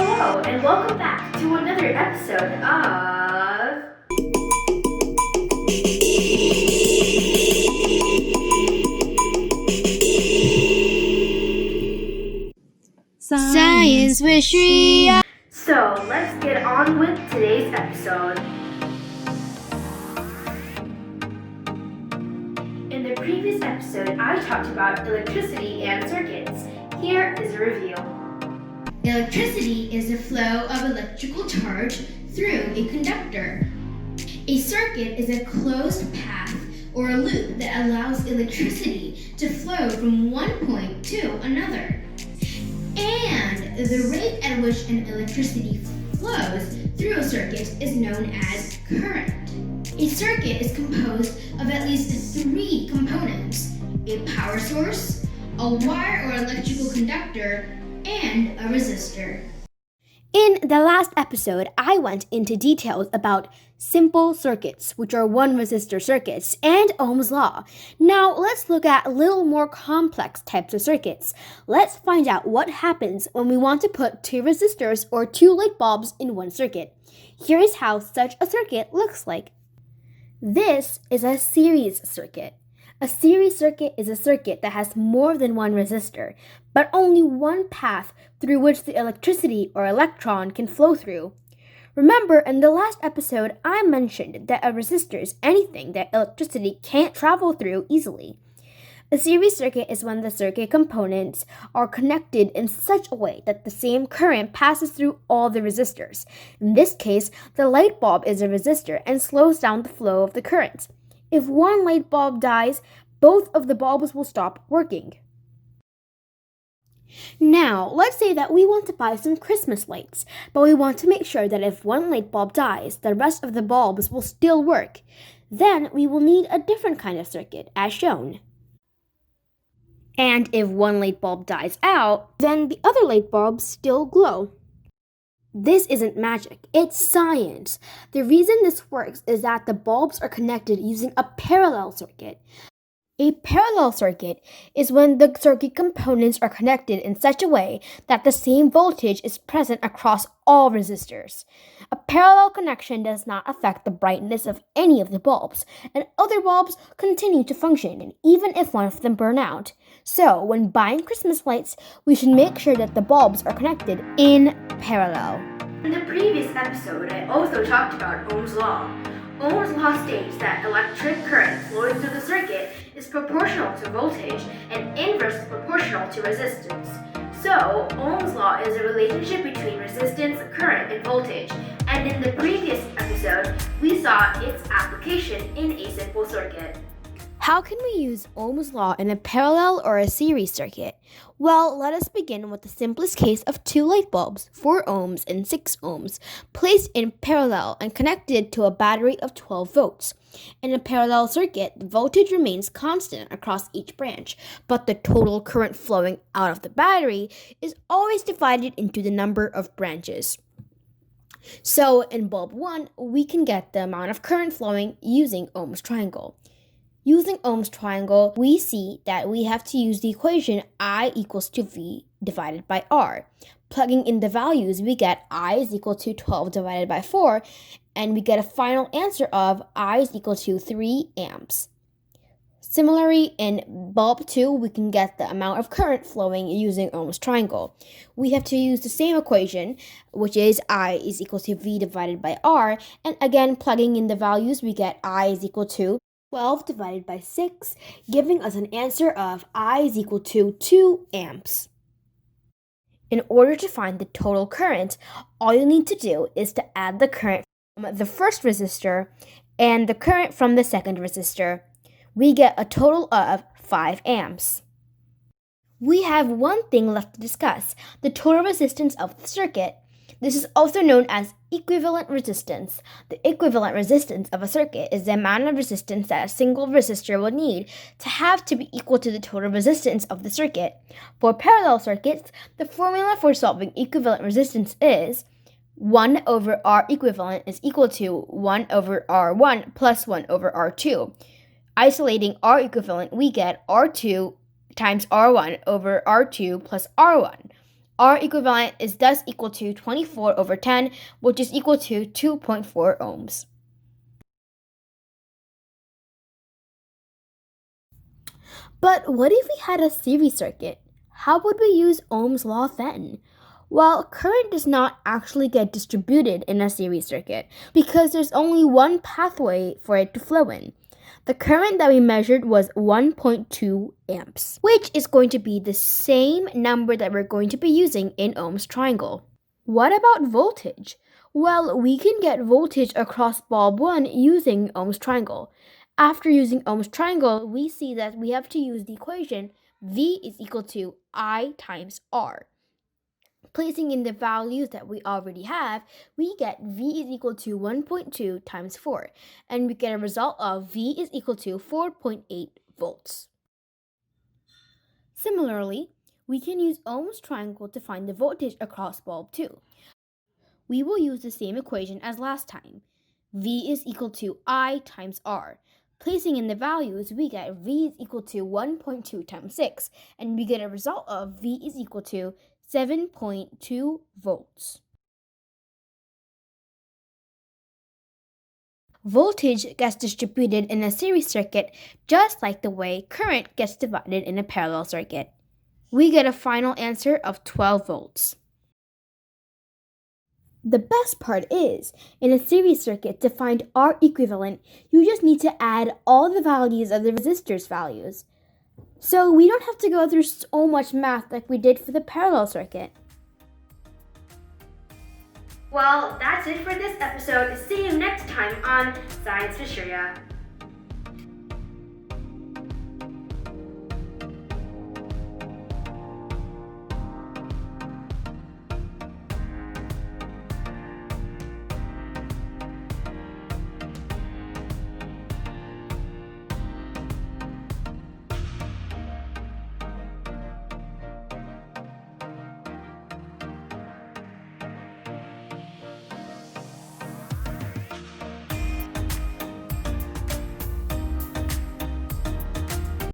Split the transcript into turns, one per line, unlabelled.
Hello, and welcome back to another episode of
Science with Shriya.
So let's get on with today's episode. In the previous episode, I talked about electricity and circuits. Here is a review.
Electricity is the flow of electrical charge through a conductor. A circuit is a closed path or a loop that allows electricity to flow from one point to another. And the rate at which an electricity flows through a circuit is known as current. A circuit is composed of at least three components: a power source, a wire or electrical conductor, and a resistor.
In the last episode, I went into details about simple circuits, which are one resistor circuits, and Ohm's law. Now let's look at a little more complex types of circuits. Let's find out what happens when we want to put two resistors or two light bulbs in one circuit. Here is how such a circuit looks like. This is a series circuit. A series circuit is a circuit that has more than one resistor, but only one path through which the electricity or electron can flow through. Remember, in the last episode, I mentioned that a resistor is anything that electricity can't travel through easily. A series circuit is when the circuit components are connected in such a way that the same current passes through all the resistors. In this case, the light bulb is a resistor and slows down the flow of the current. If one light bulb dies, both of the bulbs will stop working. Now, let's say that we want to buy some Christmas lights, but we want to make sure that if one light bulb dies, the rest of the bulbs will still work. Then we will need a different kind of circuit, as shown. And if one light bulb dies out, then the other light bulbs still glow. This isn't magic, it's science. The reason this works is that the bulbs are connected using a parallel circuit. A parallel circuit is when the circuit components are connected in such a way that the same voltage is present across all resistors. A parallel connection does not affect the brightness of any of the bulbs, and other bulbs continue to function even if one of them burn out. So, when buying Christmas lights, we should make sure that the bulbs are connected in parallel.
In the previous episode, I also talked about Ohm's law. Ohm's law states that electric current flowing through the circuit is proportional to voltage and inversely proportional to resistance. So, Ohm's law is a relationship between resistance, current, and voltage. And in the previous episode, we saw its application in a simple circuit.
How can we use Ohm's law in a parallel or a series circuit? Well, let us begin with the simplest case of two light bulbs, 4 ohms and 6 ohms, placed in parallel and connected to a battery of 12 volts. In a parallel circuit, the voltage remains constant across each branch, but the total current flowing out of the battery is always divided into the number of branches. So, in bulb 1, we can get the amount of current flowing using Ohm's triangle. Using Ohm's triangle, we see that we have to use the equation I equals to V divided by R. Plugging in the values, we get I is equal to 12 divided by 4, and we get a final answer of I is equal to 3 amps. Similarly, in bulb 2, we can get the amount of current flowing using Ohm's triangle. We have to use the same equation, which is I is equal to V divided by R, and again, plugging in the values, we get I is equal to 12 divided by 6, giving us an answer of I is equal to 2 amps. In order to find the total current, all you need to do is to add the current from the first resistor and the current from the second resistor. We get a total of 5 amps. We have one thing left to discuss, the total resistance of the circuit. This is also known as equivalent resistance. The equivalent resistance of a circuit is the amount of resistance that a single resistor will need to be equal to the total resistance of the circuit. For parallel circuits, the formula for solving equivalent resistance is 1 over R equivalent is equal to 1 over R1 plus 1 over R2. Isolating R equivalent, we get R2 times R1 over R2 plus R1. R equivalent is thus equal to 24 over 10, which is equal to 2.4 ohms. But what if we had a series circuit? How would we use Ohm's law then? Well, current does not actually get distributed in a series circuit because there's only one pathway for it to flow in. The current that we measured was 1.2 amps, which is going to be the same number that we're going to be using in Ohm's triangle. What about voltage? Well, we can get voltage across bulb 1 using Ohm's triangle. After using Ohm's triangle, we see that we have to use the equation V is equal to I times R. Placing in the values that we already have, we get V is equal to 1.2 times 4, and we get a result of V is equal to 4.8 volts. Similarly, we can use Ohm's triangle to find the voltage across bulb 2. We will use the same equation as last time. V is equal to I times R. Placing in the values, we get V is equal to 1.2 times 6, and we get a result of V is equal to 7.2 volts. Voltage gets distributed in a series circuit just like the way current gets divided in a parallel circuit. We get a final answer of 12 volts. The best part is, in a series circuit, to find R equivalent, you just need to add all the values of the resistors values. So we don't have to go through so much math like we did for the parallel circuit.
Well, that's it for this episode. See you next time on Science with Shriya.